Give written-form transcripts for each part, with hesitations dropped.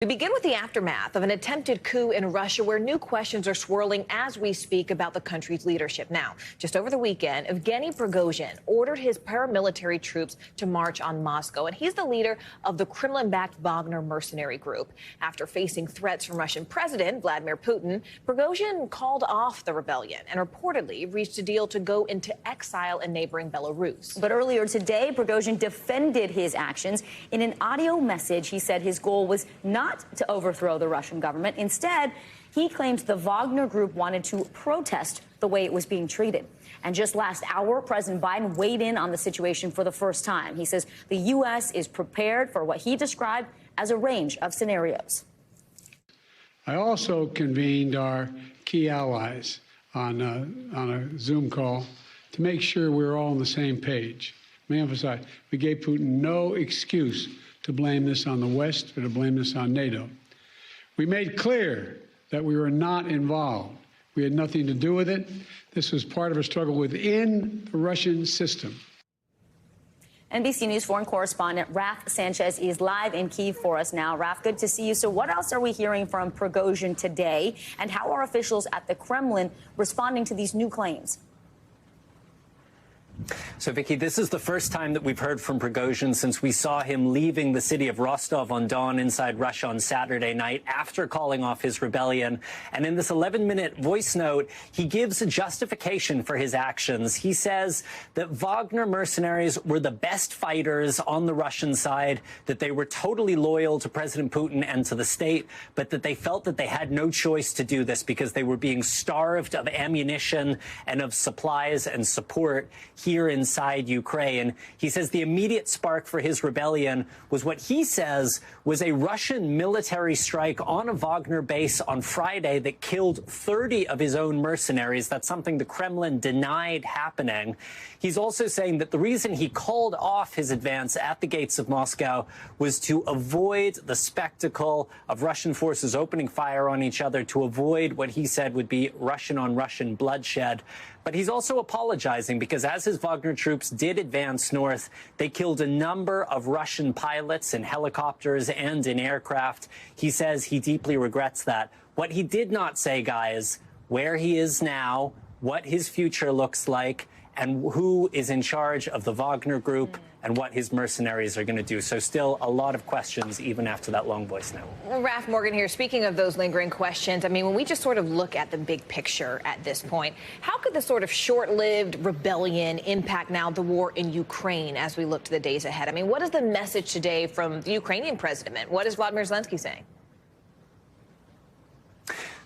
We begin with the aftermath of an attempted coup in Russia, where new questions are swirling as we speak about the country's leadership. Now, just over the weekend, Yevgeny Prigozhin ordered his paramilitary troops to march on Moscow, and he's the leader of the Kremlin-backed Wagner mercenary group. After facing threats from Russian President Vladimir Putin, Prigozhin called off the rebellion and reportedly reached a deal to go into exile in neighboring Belarus. But earlier today, Prigozhin defended his actions. In an audio message, he said his goal was not to overthrow the Russian government. Instead, he claims the Wagner Group wanted to protest the way it was being treated. And just last hour, President Biden weighed in on the situation for the first time. He says the U.S. is prepared for what he described as a range of scenarios. I also convened our key allies on a Zoom call to make sure we're all on the same page. Let me emphasize, we gave Putin no excuse to blame this on the West or to blame this on NATO. We made clear that we were not involved. We had nothing to do with it. This was part of a struggle within the Russian system. NBC News foreign correspondent Raf Sanchez is live in Kyiv for us now. Raf, good to see you. So what else are we hearing from Prigozhin today? And how are officials at the Kremlin responding to these new claims? So, Vicky, this is the first time that we've heard from Prigozhin since we saw him leaving the city of Rostov-on-Don inside Russia on Saturday night after calling off his rebellion. And in this 11-minute voice note, he gives a justification for his actions. He says that Wagner mercenaries were the best fighters on the Russian side, that they were totally loyal to President Putin and to the state, but that they felt that they had no choice to do this because they were being starved of ammunition and of supplies and support here inside Ukraine. He says the immediate spark for his rebellion was what he says was a Russian military strike on a Wagner base on Friday that killed 30 of his own mercenaries. That's something the Kremlin denied happening. He's also saying that the reason he called off his advance at the gates of Moscow was to avoid the spectacle of Russian forces opening fire on each other, to avoid what he said would be Russian-on-Russian bloodshed. But he's also apologizing because as his Wagner troops did advance north, they killed a number of Russian pilots in helicopters and in aircraft. He says he deeply regrets that. What he did not say, guys, where he is now, what his future looks like, and who is in charge of the Wagner Group and what his mercenaries are going to do. So still a lot of questions, even after that long voice note. Well, Raf Morgan here. Speaking of those lingering questions, I mean, when we just sort of look at the big picture at this point, how could this sort of short-lived rebellion impact now the war in Ukraine as we look to the days ahead? I mean, what is the message today from the Ukrainian president? What is Volodymyr Zelenskyy saying?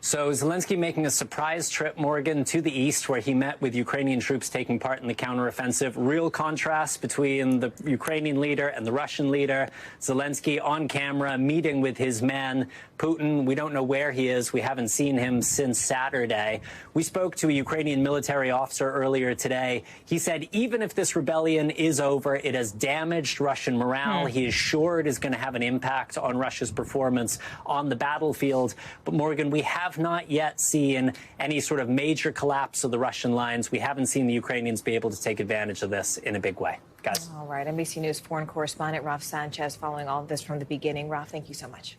So Zelenskyy making a surprise trip, Morgan, to the east, where he met with Ukrainian troops taking part in the counteroffensive. Real contrast between the Ukrainian leader and the Russian leader. Zelenskyy on camera meeting with his men. Putin, we don't know where he is. We haven't seen him since Saturday. We spoke to a Ukrainian military officer earlier today. He said even if this rebellion is over, it has damaged Russian morale. He is sure it is going to have an impact on Russia's performance on the battlefield. But, Morgan, we have not yet seen any sort of major collapse of the Russian lines. We haven't seen the Ukrainians be able to take advantage of this in a big way. Guys. All right. NBC News foreign correspondent Raf Sanchez following all of this from the beginning. Raf, thank you so much.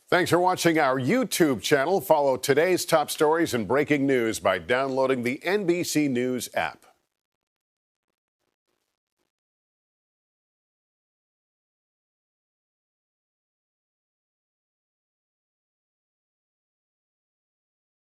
Thanks for watching our YouTube channel. Follow today's top stories and breaking news by downloading the NBC News app.